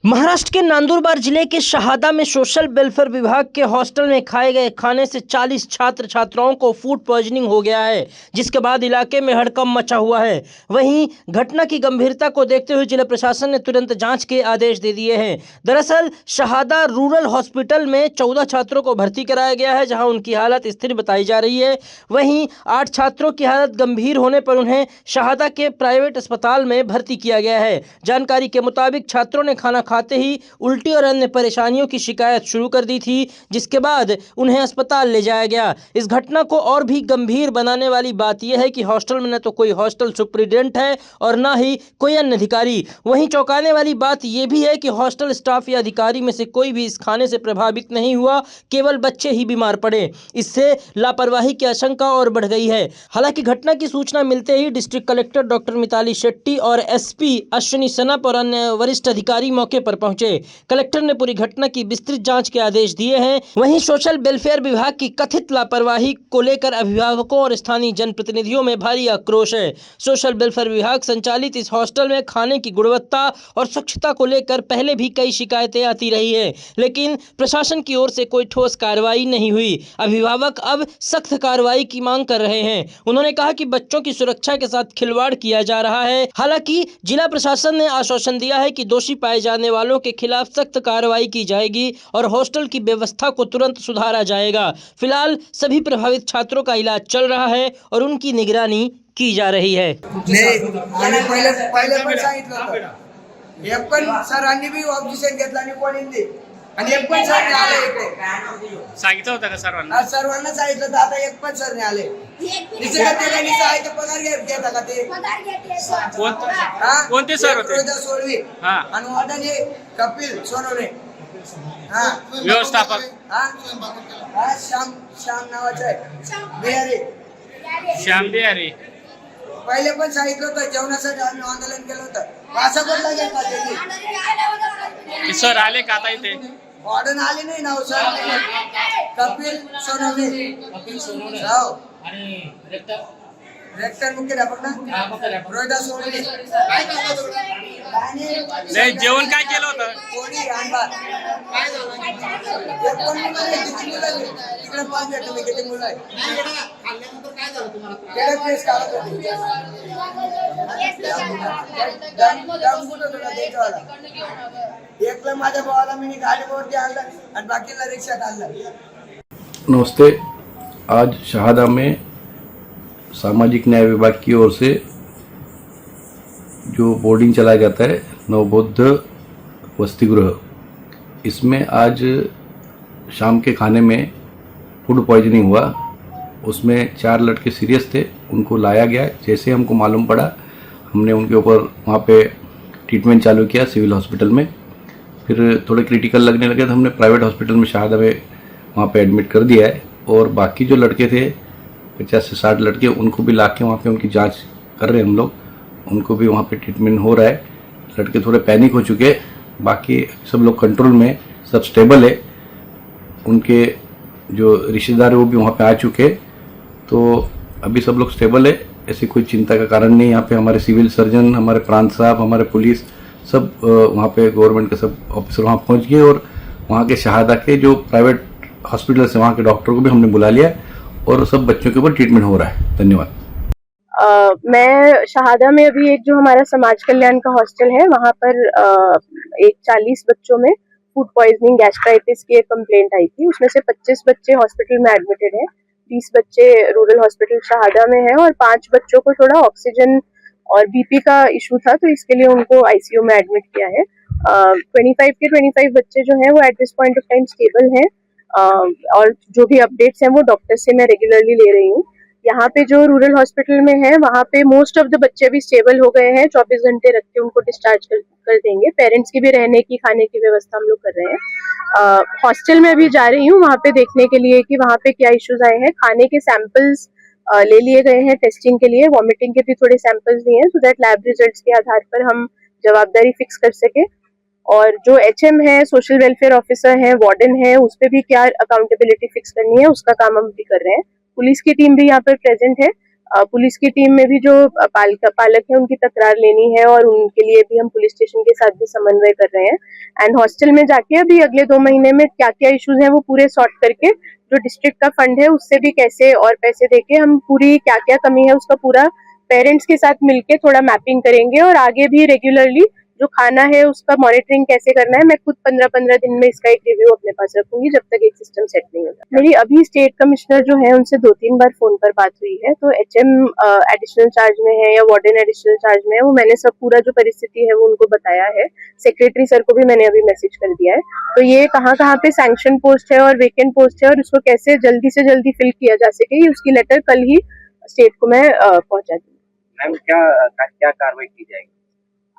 महाराष्ट्र के नंदुरबार जिले के शहादा में सोशल वेलफेयर विभाग के हॉस्टल में खाए गए खाने से 40 छात्र छात्राओं को फूड पॉइजनिंग हो गया है, जिसके बाद इलाके में हड़कंप मचा हुआ है। वहीं घटना की गंभीरता को देखते हुए जिला प्रशासन ने तुरंत जांच के आदेश दे दिए हैं। दरअसल शहादा रूरल हॉस्पिटल में 14 छात्रों को भर्ती कराया गया है, जहां उनकी हालत स्थिर बताई जा रही है। वहीं 8 छात्रों की हालत गंभीर होने पर उन्हें शहादा के प्राइवेट अस्पताल में भर्ती किया गया है। जानकारी के मुताबिक छात्रों ने खाना खाते ही उल्टी और अन्य परेशानियों की शिकायत शुरू कर दी थी, जिसके बाद उन्हें अस्पताल ले जाया गया। इस घटना को और भी गंभीर बनाने वाली बात यह है कि हॉस्टल में न तो कोई हॉस्टल सुप्रिटेंडेंट है और न ही कोई अन्य अधिकारी। वहीं चौंकाने वाली बात यह भी है कि हॉस्टल स्टाफ या अधिकारी में से कोई भी इस खाने से प्रभावित नहीं हुआ, केवल बच्चे ही बीमार पड़े। इससे लापरवाही की आशंका और बढ़ गई है। हालांकि घटना की सूचना मिलते ही district collector doctor Mitali Shetty और एसपी अश्विनी सनप और अन्य वरिष्ठ अधिकारी मौके पर पहुंचे। कलेक्टर ने पूरी घटना की विस्तृत जांच के आदेश दिए हैं। वहीं सोशल वेलफेयर विभाग की कथित लापरवाही को लेकर अभिभावकों और स्थानीय जनप्रतिनिधियों में भारी आक्रोश है। सोशल वेलफेयर विभाग संचालित इस हॉस्टल में खाने की गुणवत्ता और स्वच्छता को लेकर पहले भी कई शिकायतें आती रही है, लेकिन प्रशासन की ओर से कोई ठोस कार्रवाई नहीं हुई। अभिभावक अब सख्त कार्रवाई की मांग कर रहे हैं। उन्होंने कहा कि बच्चों की सुरक्षा के साथ खिलवाड़ किया जा रहा है। हालांकि जिला प्रशासन ने आश्वासन दिया है कि दोषी पाए जाने वालों के खिलाफ सख्त कार्रवाई की जाएगी और हॉस्टल की व्यवस्था को तुरंत सुधारा जाएगा। फिलहाल सभी प्रभावित छात्रों का इलाज चल रहा है और उनकी निगरानी की जा रही है। पहिले पण सांगितलं होतं, एक पण सरांनी बी ऑब्जेक्शन घेतलं आणि कोणी आणि एक पण सर आले इकडे सांगितलं होतं का सर्वांना? सर्वांना सांगितलं तर आता एक पण सर आले. निसर्ग पगार घेता का ते? कोणते सर होते? सोडवी आणि वाटाने कपिल सोनवणे. व्यवस्थापक श्याम नावाचा आहे बिहारी. श्याम बिहारी. पहिले पण सांगितलं होतं, जेवणासाठी आम्ही आंदोलन केलं होतं. असं बदला घेतला त्यांनी. सर आले का आता इथे? ऑर्डर आले नाही ना सर. कपिल सोनवणे. हो. रेक्टर मुख्याध्यापक ना रोहिदास सोनवणे. नाही, जेवण काय केलं होतं? कोणी आणबार तिकडे पाच तुम्ही किती मुलं आहे केस काढत होते. एकला माझ्या भावाला मी गाडीवरती आणलं आणि बाकीला रिक्षात आणलं. नमस्ते। आज शहादा में सामाजिक न्याय विभाग की ओर से जो बोर्डिंग चलाया जाता है नवबोध वसति गृह, इसमें आज शाम के खाने में फूड पॉइजनिंग हुआ। उसमें 4 लड़के सीरियस थे, उनको लाया गया। जैसे हमको मालूम पड़ा, हमने उनके ऊपर वहाँ पे ट्रीटमेंट चालू किया सिविल हॉस्पिटल में। फिर थोड़े क्रिटिकल लगने लगे तो हमने प्राइवेट हॉस्पिटल में शहादा में वहाँ पे एडमिट कर दिया है। और बाकी जो लड़के थे 50 से 60 लड़के, उनको भी ला के वहाँ पे उनकी जांच कर रहे हैं हम लोग। उनको भी वहाँ पे ट्रीटमेंट हो रहा है। लड़के थोड़े पैनिक हो चुके, बाकी सब लोग कंट्रोल में, सब स्टेबल है। उनके जो रिश्तेदार है वो भी वहाँ पे आ चुके, तो अभी सब लोग स्टेबल है। ऐसी कोई चिंता का कारण नहीं। यहाँ पे हमारे सिविल सर्जन, हमारे प्रांत साहब, हमारे पुलिस सब वहाँ पे गवर्नमेंट के सब ऑफिसर वहाँ पहुँच गए और वहाँ के शहादा के जो प्राइवेट हॉस्पिटल से वहाँ के डॉक्टर को भी हमने बुला लिया और सब बच्चों के ऊपर ट्रीटमेंट हो रहा है। धन्यवाद। मैं शहादा में अभी एक जो हमारा समाज कल्याण का हॉस्टल है, वहाँ पर एक 40 बच्चों में फूड पॉइजनिंग गैस्ट्राइटिस की एक कंप्लेंट आई थी। उसमें से 25 बच्चे हॉस्पिटल में एडमिटेड हैं, 20 बच्चे रूरल हॉस्पिटल शहादा में हैं और 5 बच्चों को थोड़ा ऑक्सीजन और बीपी का इशू था, तो इसके लिए उनको आईसीयू में एडमिट किया है। 25 के 25 बच्चे जो हैं वो at this point of time stable हैं और जो भी अपडेट्स हैं वो डॉक्टर से मैं रेगुलरली ले रही हूँ। यहाँ पे जो रूरल हॉस्पिटल में है वहाँ पे मोस्ट ऑफ द बच्चे भी स्टेबल हो गए हैं। 24 घंटे रख के उनको डिस्चार्ज कर देंगे। पेरेंट्स की भी रहने की, खाने की व्यवस्था हम लोग कर रहे हैं। हॉस्टल में अभी जा रही हूँ वहाँ पे देखने के लिए कि वहाँ पे क्या इश्यूज आए हैं। खाने के सैंपल्स ले लिए गए हैं टेस्टिंग के लिए, वॉमिटिंग के भी थोड़े सैंपल्स लिए हैं, सो दैट लैब रिजल्ट्स के आधार पर हम जवाबदारी फिक्स कर सके। और जो एचएम है, सोशल वेलफेयर ऑफिसर है, वार्डन है, उस पर भी क्या अकाउंटेबिलिटी फिक्स करनी है उसका काम हम भी कर रहे हैं। पुलिस की टीम भी यहाँ पर प्रेजेंट है। पुलिस की टीम में भी जो पालक है उनकी तकरार लेनी है और उनके लिए भी हम पुलिस स्टेशन के साथ भी समन्वय कर रहे हैं। एंड हॉस्टल में जाके अभी अगले 2 महीने में क्या क्या इश्यूज हैं वो पूरे सॉर्ट करके जो डिस्ट्रिक्ट का फंड है उससे भी कैसे और पैसे देके हम पूरी क्या क्या कमी है उसका पूरा पेरेंट्स के साथ मिलके थोड़ा मैपिंग करेंगे और आगे भी रेगुलरली जो खाना है उसका मॉनिटरिंग कैसे करना है मैं खुद 15-15 दिन में इसका एक रिव्यू अपने पास रखूंगी जब तक एक सिस्टम सेट नहीं होगा। मेरी अभी स्टेट कमिश्नर जो है उनसे 2-3 बार फोन पर बात हुई है, तो HM एडिशनल चार्ज में है या वार्डन एडिशनल चार्ज में है, वो मैंने सब पूरा जो परिस्थिति है वो उनको बताया है। सेक्रेटरी सर को भी मैंने अभी मैसेज कर दिया है। तो ये कहाँ पे सैंक्शन पोस्ट है और वेकेंट पोस्ट है और उसको कैसे जल्दी से जल्दी फिल किया जा सके, ये उसकी लेटर कल ही स्टेट को मैं पहुंचा दूंगी। मैम क्या कार्रवाई की जाएगी?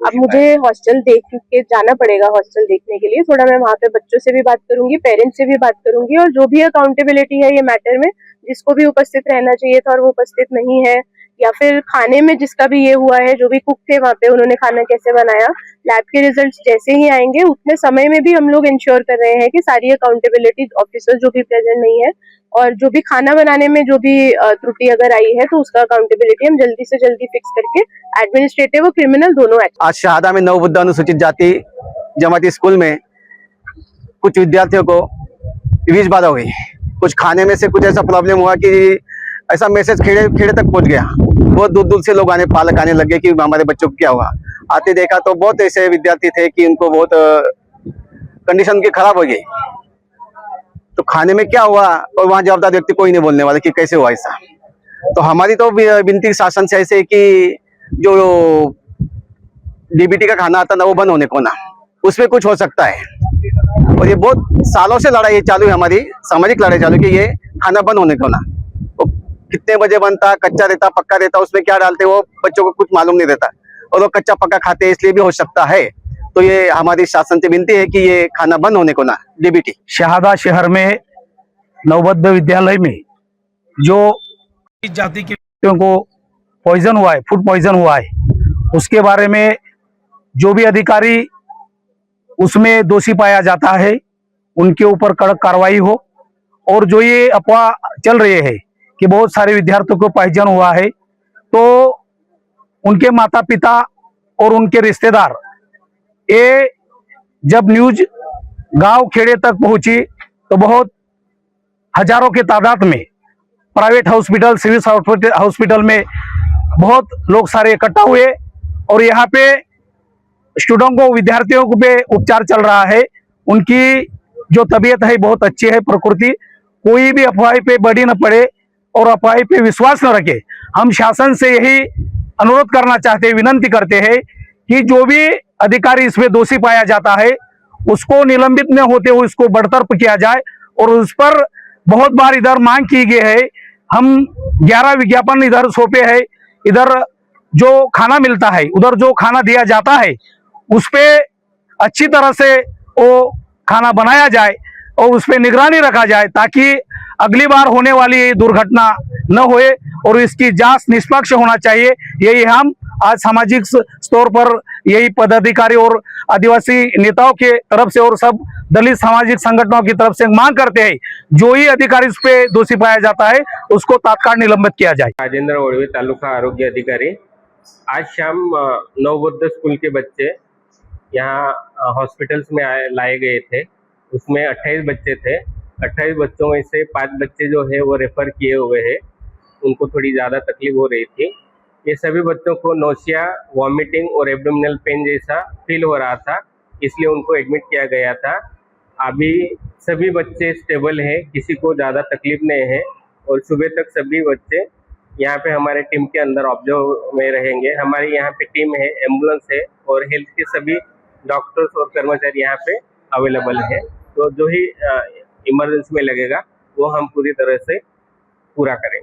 अब मुझे हॉस्टल देख के जाना पड़ेगा। हॉस्टल देखने के लिए थोड़ा मैं वहाँ पे बच्चों से भी बात करूंगी, पेरेंट्स से भी बात करूंगी और जो भी अकाउंटेबिलिटी है ये मैटर में जिसको भी उपस्थित रहना चाहिए था और वो उपस्थित नहीं है, या फिर खाने में जिसका भी ये हुआ है, जो भी कुक थे वहाँ पे उन्होंने खाना कैसे बनाया, लैब के रिजल्ट्स जैसे ही आएंगे उतने समय में भी हम लोग इंश्योर कर रहे हैं कि सारी अकाउंटेबिलिटी ऑफिसर जो भी प्रेजेंट नहीं है और जो भी खाना बनाने में जो भी त्रुटि अगर आई है तो उसका अकाउंटेबिलिटी हम जल्दी से जल्दी फिक्स करके एडमिनिस्ट्रेटिव और क्रिमिनल दोनों एक्ट। आज शहादा में नवबुद्ध अनुसूचित जाति जमाती स्कूल में कुछ विद्यार्थियों को विष बाधा हुई। कुछ खाने में से कुछ ऐसा प्रॉब्लम हुआ कि ऐसा मैसेज खेड़े तक पहुंच गया। बहुत दूर दूर से लोग पालक आने लगे कि हमारे बच्चों को क्या हुआ। आते देखा तो बहुत ऐसे विद्यार्थी थे कि उनको बहुत कंडीशन उनकी खराब हो गई। तो खाने में क्या हुआ और वहाँ जवाबदार व्यक्ति कोई नहीं बोलने वाला कि कैसे हुआ ऐसा। तो हमारी तो विनती शासन से ऐसे कि जो DBT का खाना आता ना वो बंद होने को ना, उसमें कुछ हो सकता है। और ये बहुत सालों से लड़ाई चालू है, हमारी सामाजिक लड़ाई चालू कि ये खाना बंद होने को ना। तो कितने बजे बनता, कच्चा रहता, पक्का रहता, उसमें क्या डालते वो बच्चों को कुछ मालूम नहीं रहता और वो कच्चा पक्का खाते हैं, इसलिए भी हो सकता है। तो ये हमारी शासन से विनती है कि ये खाना बंद होने को ना। DBT शहादा शहर में नवबुद्ध विद्यालय में जो इस जाति के व्यक्तियों को पॉइजन हुआ है, फूड पॉइजन हुआ है, उसके बारे में जो भी अधिकारी उसमें दोषी पाया जाता है उनके ऊपर कड़क कार्रवाई हो। और जो ये अफवाह चल रही है कि बहुत सारे विद्यार्थियों को पॉइजन हुआ है, तो उनके माता पिता और उनके रिश्तेदार, ये जब न्यूज गांव खेड़े तक पहुंची तो बहुत हजारों के तादाद में प्राइवेट हॉस्पिटल, सिविल हॉस्पिटल में बहुत लोग सारे इकट्ठा हुए और यहाँ पे स्टूडेंट को, विद्यार्थियों को पे उपचार चल रहा है। उनकी जो तबीयत है बहुत अच्छी है, प्रकृति। कोई भी अफवाह पे बड़ी न पड़े और अफवाह पे विश्वास न रखे। हम शासन से यही अनुरोध करना चाहते हैं, विनंती करते हैं कि जो भी अधिकारी इसमें दोषी पाया जाता है उसको निलंबित न होते हुए उसको बरतरफ किया जाए। और उस पर बहुत बार इधर मांग की गई है। हम 11 विज्ञापन इधर सौंपे है। इधर जो खाना मिलता है, उधर जो खाना दिया जाता है उस पे अच्छी तरह से वो खाना बनाया जाए और उस पर निगरानी रखा जाए ताकि अगली बार होने वाली दुर्घटना न होए और इसकी जांच निष्पक्ष होना चाहिए। यही हम आज सामाजिक स्तर पर यही पदाधिकारी और आदिवासी नेताओं के तरफ से और सब दलित सामाजिक संगठनों की तरफ से मांग करते हैं, जो ही अधिकारी इस पे दोषी पाया जाता है उसको तत्काल निलंबित किया जाए। राजेंद्र ओड़वे, तालुका आरोग्य अधिकारी। आज शाम नवबुद्ध स्कूल के बच्चे यहाँ हॉस्पिटल्स में लाए गए थे। उसमें 28 बच्चे थे। 28 बच्चों में से 5 बच्चे जो है वो रेफर किए हुए हैं। उनको थोड़ी ज़्यादा तकलीफ हो रही थी। ये सभी बच्चों को नोशिया, वॉमिटिंग और एब्डोमिनल पेन जैसा फील हो रहा था, इसलिए उनको एडमिट किया गया था। अभी सभी बच्चे स्टेबल हैं, किसी को ज़्यादा तकलीफ नहीं है और सुबह तक सभी बच्चे यहाँ पे हमारे टीम के अंदर ऑब्जर्व में रहेंगे। हमारी यहाँ पे टीम है, एम्बुलेंस है और हेल्थ के सभी डॉक्टर्स और कर्मचारी यहाँ पे अवेलेबल है। तो जो ही इमरजेंसी में लगेगा वो हम पूरी तरह से पूरा करेंगे।